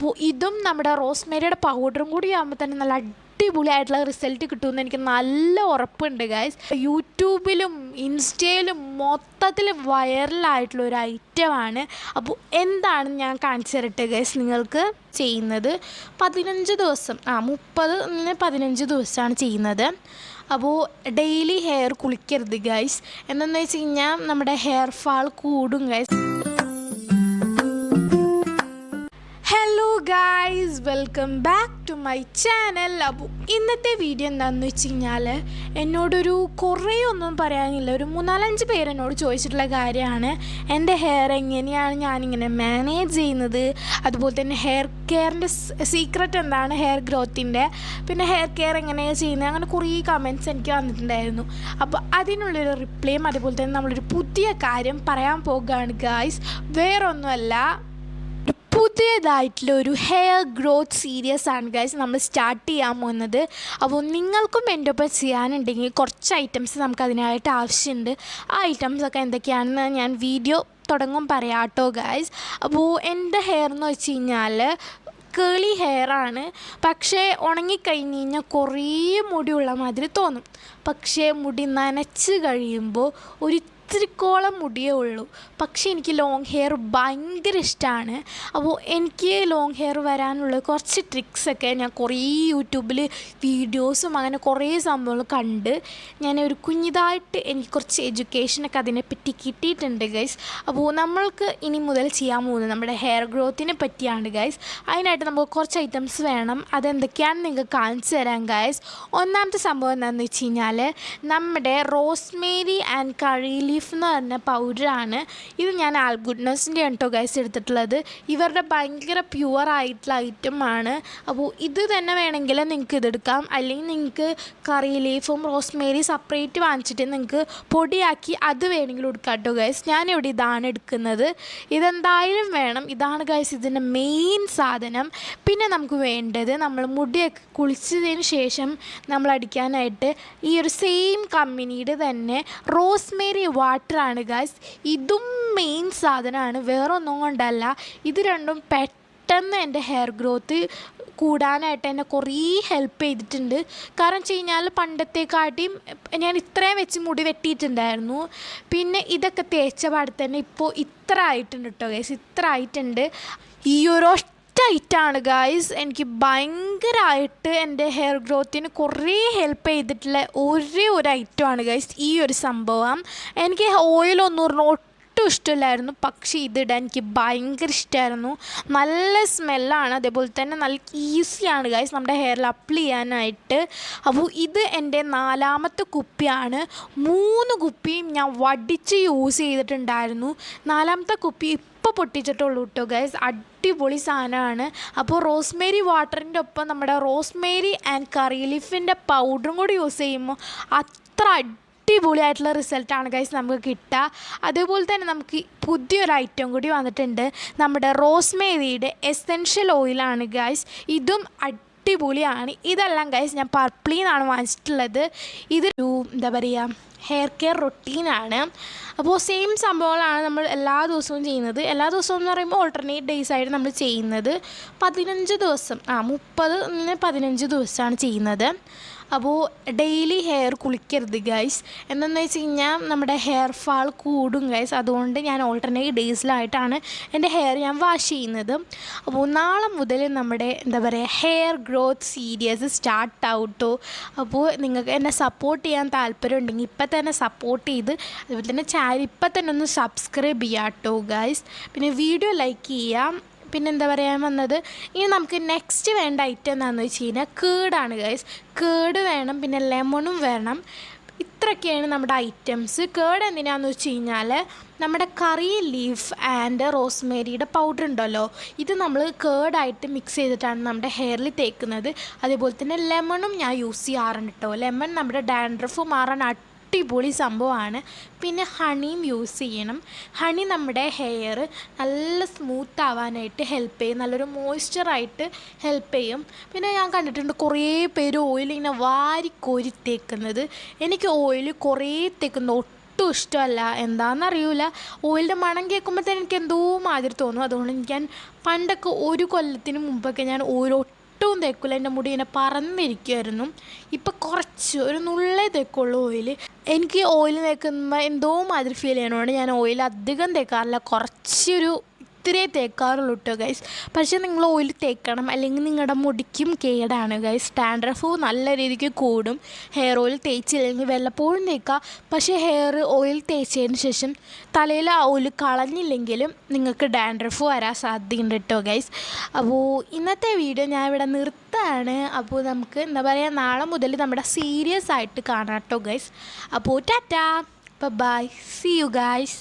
അപ്പോൾ ഇതും നമ്മുടെ റോസ്മേരിയുടെ പൗഡറും കൂടി ആകുമ്പോൾ തന്നെ നല്ല അടിപൊളിയായിട്ടുള്ള റിസൾട്ട് കിട്ടുമെന്ന് എനിക്ക് നല്ല ഉറപ്പുണ്ട് ഗൈസ്. യൂട്യൂബിലും ഇൻസ്റ്റയിലും മൊത്തത്തിൽ വൈറലായിട്ടുള്ള ഒരു ഐറ്റമാണ്. അപ്പോൾ എന്താണ് ഞാൻ കാണിച്ചു തരട്ടെ ഗൈസ് നിങ്ങൾക്ക് ചെയ്യുന്നത്. 15 ദിവസം 30-15 ദിവസമാണ് ചെയ്യുന്നത്. അപ്പോൾ ഡെയിലി ഹെയർ കുളിക്കരുത് ഗൈസ്. എന്താണെന്ന് വെച്ച് കഴിഞ്ഞാൽ നമ്മുടെ ഹെയർ ഫാൾ കൂടും guys. Hello guys, welcome back to my channel. അപ്പോൾ ഇന്നത്തെ വീഡിയോ എന്താണെന്ന് വെച്ച് കഴിഞ്ഞാൽ എന്നോടൊരു കുറേ ഒന്നും പറയാനില്ല, ഒരു 3-4-5 പേര് എന്നോട് ചോദിച്ചിട്ടുള്ള കാര്യമാണ് എൻ്റെ ഹെയർ എങ്ങനെയാണ് ഞാനിങ്ങനെ മാനേജ് ചെയ്യുന്നത്, അതുപോലെ തന്നെ ഹെയർ കെയറിൻ്റെ സീക്രട്ട് എന്താണ്, ഹെയർ ഗ്രോത്തിൻ്റെ, പിന്നെ ഹെയർ കെയർ എങ്ങനെയാണ് ചെയ്യുന്നത്, അങ്ങനെ കുറേ കമൻറ്റ്സ് എനിക്ക് വന്നിട്ടുണ്ടായിരുന്നു. അപ്പോൾ അതിനുള്ളൊരു റിപ്ലൈയും അതുപോലെ തന്നെ നമ്മളൊരു പുതിയ കാര്യം പറയാൻ പോകുകയാണ് ഗായ്സ്. വേറൊന്നുമല്ല, പുതിയതായിട്ടുള്ള ഒരു ഹെയർ ഗ്രോത്ത് സീരീസ് ആണ് ഗൈസ് നമ്മൾ സ്റ്റാർട്ട് ചെയ്യാൻ പോകുന്നത്. അപ്പോൾ നിങ്ങൾക്കും എൻ്റെ ഒപ്പം ചെയ്യാനുണ്ടെങ്കിൽ കുറച്ച് ഐറ്റംസ് നമുക്ക് അതിനായിട്ട് ആവശ്യമുണ്ട്. ആ ഐറ്റംസൊക്കെ എന്തൊക്കെയാണെന്ന് ഞാൻ വീഡിയോ തുടങ്ങും പറയാം കേട്ടോ ഗൈസ്. അപ്പോൾ എൻ്റെ ഹെയർ എന്ന് വെച്ച് കഴിഞ്ഞാൽ കേളി ഹെയറാണ്. പക്ഷേ ഉണങ്ങിക്കഴിഞ്ഞ് കഴിഞ്ഞാൽ കുറേ മുടിയുള്ള മാതിരി തോന്നും. പക്ഷേ മുടി നനച്ച് കഴിയുമ്പോൾ ഒരു ഇത്തിരിക്കോളം മുടിയേ ഉള്ളൂ. പക്ഷേ എനിക്ക് ലോങ് ഹെയർ ഭയങ്കര ഇഷ്ടമാണ്. അപ്പോൾ എനിക്ക് ലോങ് ഹെയർ വരാനുള്ള കുറച്ച് ട്രിക്സൊക്കെ ഞാൻ കുറേ യൂട്യൂബിൽ വീഡിയോസും അങ്ങനെ കുറേ സംഭവങ്ങൾ കണ്ട് ഞാൻ ഒരു കുഞ്ഞിതായിട്ട് എനിക്ക് കുറച്ച് എഡ്യൂക്കേഷനൊക്കെ അതിനെപ്പറ്റി കിട്ടിയിട്ടുണ്ട് ഗൈസ്. അപ്പോൾ നമ്മൾക്ക് ഇനി മുതൽ ചെയ്യാൻ പോകുന്നത് നമ്മുടെ ഹെയർ ഗ്രോത്തിനെ പറ്റിയാണ് ഗൈസ്. അതിനായിട്ട് നമുക്ക് കുറച്ച് ഐറ്റംസ് വേണം. അതെന്തൊക്കെയാണെന്ന് നിങ്ങൾക്ക് കാണിച്ചു തരാം ഗൈസ്. ഒന്നാമത്തെ സംഭവം എന്താണെന്ന് വെച്ച് കഴിഞ്ഞാൽ നമ്മുടെ റോസ്മേരി ആൻഡ് കറി ലീഫ് എന്ന് പറഞ്ഞ പൗഡറാണ്. ഇത് ഞാൻ ആൽഗുഡ്നസിൻ്റെ കേട്ടോ ഗൈസ് എടുത്തിട്ടുള്ളത്. ഇവരുടെ ഭയങ്കര പ്യുവർ ആയിട്ടുള്ള ഐറ്റമാണ്. അപ്പോൾ ഇത് തന്നെ വേണമെങ്കിൽ നിങ്ങൾക്ക് ഇതെടുക്കാം, അല്ലെങ്കിൽ നിങ്ങൾക്ക് കറി ലീഫും റോസ്മേരി സെപ്പറേറ്റ് വാങ്ങിച്ചിട്ട് നിങ്ങൾക്ക് പൊടിയാക്കി അത് വേണമെങ്കിലും എടുക്കാം കേട്ടോ ഗൈസ്. ഞാനിവിടെ ഇതാണ് എടുക്കുന്നത്. ഇതെന്തായാലും വേണം. ഇതാണ് ഗൈസ് ഇതിൻ്റെ മെയിൻ സാധനം. പിന്നെ നമുക്ക് വേണ്ടത് നമ്മൾ മുടിയൊക്കെ കുളിച്ചതിന് ശേഷം നമ്മൾ അടിക്കാനായിട്ട് ഈ ഒരു സെയിം കമ്പനിയുടെ തന്നെ റോസ്മേരി വാട്ടറാണ് ഗൈസ്. ഇതും മെയിൻ സാധനമാണ്, വേറെ ഒന്നും കൊണ്ടല്ല. ഇത് രണ്ടും പെട്ടെന്ന് എൻ്റെ ഹെയർ ഗ്രോത്ത് കൂടാനായിട്ട് എന്നെ കുറേ ഹെൽപ്പ് ചെയ്തിട്ടുണ്ട്. കാരണം വെച്ച് കഴിഞ്ഞാൽ പണ്ടത്തെക്കാട്ടിയും ഞാൻ ഇത്രയും വെച്ച് മുടി വെട്ടിയിട്ടുണ്ടായിരുന്നു. പിന്നെ ഇതൊക്കെ തേച്ച പാടെ തന്നെ ഇപ്പോൾ ഇത്ര ആയിട്ടുണ്ട് കേട്ടോ ഗൈസ്, ഇത്ര ആയിട്ടുണ്ട്. ഈ ഒരു ാണ് ഗായ്സ് എനിക്ക് ഭയങ്കരമായിട്ട് എൻ്റെ ഹെയർ ഗ്രോത്തിന് കുറേ ഹെൽപ്പ് ചെയ്തിട്ടുള്ള ഒരേ ഒരു ഐറ്റമാണ് ഗൈസ് ഈ ഒരു സംഭവം. എനിക്ക് ഓയിലൊന്നും ഒട്ടും ഇഷ്ടമില്ലായിരുന്നു, പക്ഷേ ഇതിടാൻ എനിക്ക് ഭയങ്കര ഇഷ്ടമായിരുന്നു. നല്ല സ്മെല്ലാണ്, അതേപോലെ തന്നെ നല്ല ഈസിയാണ് ഗൈസ് നമ്മുടെ ഹെയറിൽ അപ്ലൈ ചെയ്യാനായിട്ട്. അപ്പോൾ ഇത് എൻ്റെ 4ാമത്തെ കുപ്പിയാണ്. 3 കുപ്പിയും ഞാൻ വടിച്ച് യൂസ് ചെയ്തിട്ടുണ്ടായിരുന്നു. 4ാമത്തെ കുപ്പി ഇപ്പോൾ പൊട്ടിച്ചിട്ടുള്ളൂ കേട്ടോ ഗൈസ്. അടിപൊളി സാധനമാണ്. അപ്പോൾ റോസ്മേരി വാട്ടറിൻ്റെ ഒപ്പം നമ്മുടെ റോസ്മേരി ആൻഡ് കറി ലീഫിൻ്റെ പൗഡറും കൂടി യൂസ് ചെയ്യുമ്പോൾ അത്ര അടിപൊളിയായിട്ടുള്ള റിസൾട്ടാണ് ഗൈസ് നമുക്ക് കിട്ടുക. അതേപോലെ തന്നെ നമുക്ക് പുതിയൊരു ഐറ്റം കൂടി വന്നിട്ടുണ്ട്. നമ്മുടെ റോസ്മേരിയുടെ എസെൻഷ്യൽ ഓയിലാണ് ഗൈസ്. ഇതും അടിപൊളിയാണ്. ഇതെല്ലാം ഗൈസ് ഞാൻ പർപ്പിളിൽ നിന്നാണ് വാങ്ങിച്ചിട്ടുള്ളത്. ഇതൊരു എന്താ പറയുക ഹെയർ കെയർ റൊട്ടീനാണ്. അപ്പോൾ സെയിം സംഭവങ്ങളാണ് നമ്മൾ എല്ലാ ദിവസവും ചെയ്യുന്നത്. എല്ലാ ദിവസവും എന്ന് പറയുമ്പോൾ ഓൾട്ടർനേറ്റ് ഡേയ്സ് ആയിട്ട് നമ്മൾ ചെയ്യുന്നത്. 15 ദിവസം 30-15 ദിവസമാണ് ചെയ്യുന്നത്. അപ്പോൾ ഡെയിലി ഹെയർ കുളിക്കരുത് ഗൈസ്. എന്താണെന്ന് വെച്ച് കഴിഞ്ഞാൽ നമ്മുടെ ഹെയർ ഫാൾ കൂടും ഗൈസ്. അതുകൊണ്ട് ഞാൻ ഓൾട്ടർനേറ്റ് ഡേയ്സിലായിട്ടാണ് എൻ്റെ ഹെയർ ഞാൻ വാഷ് ചെയ്യുന്നത്. അപ്പോൾ നാളെ മുതൽ നമ്മുടെ എന്താ പറയുക ഹെയർ ഗ്രോത്ത് സീരീസ് സ്റ്റാർട്ട് ആവട്ടോ. അപ്പോൾ നിങ്ങൾക്ക് എന്നെ സപ്പോർട്ട് ചെയ്യാൻ താല്പര്യം ഉണ്ടെങ്കിൽ ഇപ്പം തന്നെ സപ്പോർട്ട് ചെയ്ത് അതുപോലെ തന്നെ ചാനൽ ഇപ്പം തന്നെ ഒന്ന് സബ്സ്ക്രൈബ് ചെയ്യാം കേട്ടോ ഗൈസ്. പിന്നെ വീഡിയോ ലൈക്ക് ചെയ്യാം. പിന്നെ എന്താ പറയാൻ വന്നത്, ഇനി നമുക്ക് നെക്സ്റ്റ് വേണ്ട ഐറ്റം എന്താണെന്ന് വെച്ച് കഴിഞ്ഞാൽ കേടാണ് ഗൈസ്. കേട് വേണം, പിന്നെ ലെമണും വേണം. ഇത്രയൊക്കെയാണ് നമ്മുടെ ഐറ്റംസ്. കേട് എന്തിനാണെന്ന് വെച്ച് കഴിഞ്ഞാൽ നമ്മുടെ കറി ലീഫ് ആൻഡ് റോസ്മേരിയുടെ പൗഡർ ഉണ്ടല്ലോ, ഇത് നമ്മൾ കേടായിട്ട് മിക്സ് ചെയ്തിട്ടാണ് നമ്മുടെ ഹെയറിൽ തേക്കുന്നത്. അതേപോലെ തന്നെ ലെമണും ഞാൻ യൂസ് ചെയ്യാറുണ്ട് കേട്ടോ. ലെമൺ നമ്മുടെ ഡാൻഡ്രഫ് മാറാൻ അടിപൊളി സംഭവമാണ്. പിന്നെ ഹണിയും യൂസ് ചെയ്യണം. ഹണി നമ്മുടെ ഹെയർ നല്ല സ്മൂത്ത് ആവാനായിട്ട് ഹെൽപ്പ് ചെയ്യും, നല്ലൊരു മോയ്സ്ചറായിട്ട് ഹെൽപ്പ് ചെയ്യും. പിന്നെ ഞാൻ കണ്ടിട്ടുണ്ട് കുറേ പേര് ഓയിൽ ഇങ്ങനെ വാരിക്കോരി തേക്കുന്നത്. എനിക്ക് ഓയിൽ കുറേ തേക്കുന്നത് ഒട്ടും ഇഷ്ടമല്ല. എന്താണെന്നറിയില്ല, ഓയിലിൻ്റെ മണം കേൾക്കുമ്പോൾ തന്നെ എനിക്ക് എന്തോ മാതിരി തോന്നും. അതുകൊണ്ട് ഞാൻ പണ്ടൊക്കെ ഒരു കൊല്ലത്തിന് മുമ്പൊക്കെ ഞാൻ ഓയിൽ ഒട്ടും തേക്കില്ല. എൻ്റെ മുടി ഇങ്ങനെ പറന്നിരിക്കുമായിരുന്നു. ഇപ്പം കുറച്ച് ഒരു നുള്ളേ തേക്കുള്ളൂ ഓയിൽ. എനിക്ക് ഓയിൽ തേക്കുമ്പോൾ എന്തോ മാതിരി ഫീൽ ചെയ്യണോണ്ട് ഞാൻ ഓയിൽ അധികം തേക്കാറില്ല. കുറച്ചൊരു ഇത്രേ തേക്കാറുള്ളൂ കേട്ടോ ഗൈസ്. പക്ഷേ നിങ്ങൾ ഓയിൽ തേക്കണം, അല്ലെങ്കിൽ നിങ്ങളുടെ മുടിക്കും കേടാണ് ഗൈസ്. ഡാൻഡ്രഫ് നല്ല രീതിക്ക് കൂടും ഹെയർ ഓയിൽ തേച്ചില്ലെങ്കിൽ. വല്ലപ്പോഴും തേക്കുക, പക്ഷേ ഹെയർ ഓയിൽ തേച്ചതിന് ശേഷം തലയിൽ ആ ഓയിൽ കളഞ്ഞില്ലെങ്കിലും നിങ്ങൾക്ക് ഡാൻഡ്രഫ് വരാൻ സാധ്യതയുണ്ട് കേട്ടോ ഗൈസ്. അപ്പോൾ ഇന്നത്തെ വീഡിയോ ഞാൻ ഇവിടെ നിർത്താണ്. അപ്പോൾ നമുക്ക് എന്താ പറയുക, നാളെ മുതൽ നമ്മുടെ സീരിയസ് ആയിട്ട് കാണാം കേട്ടോ ഗൈസ്. അപ്പോൾ tata, bye, see you guys.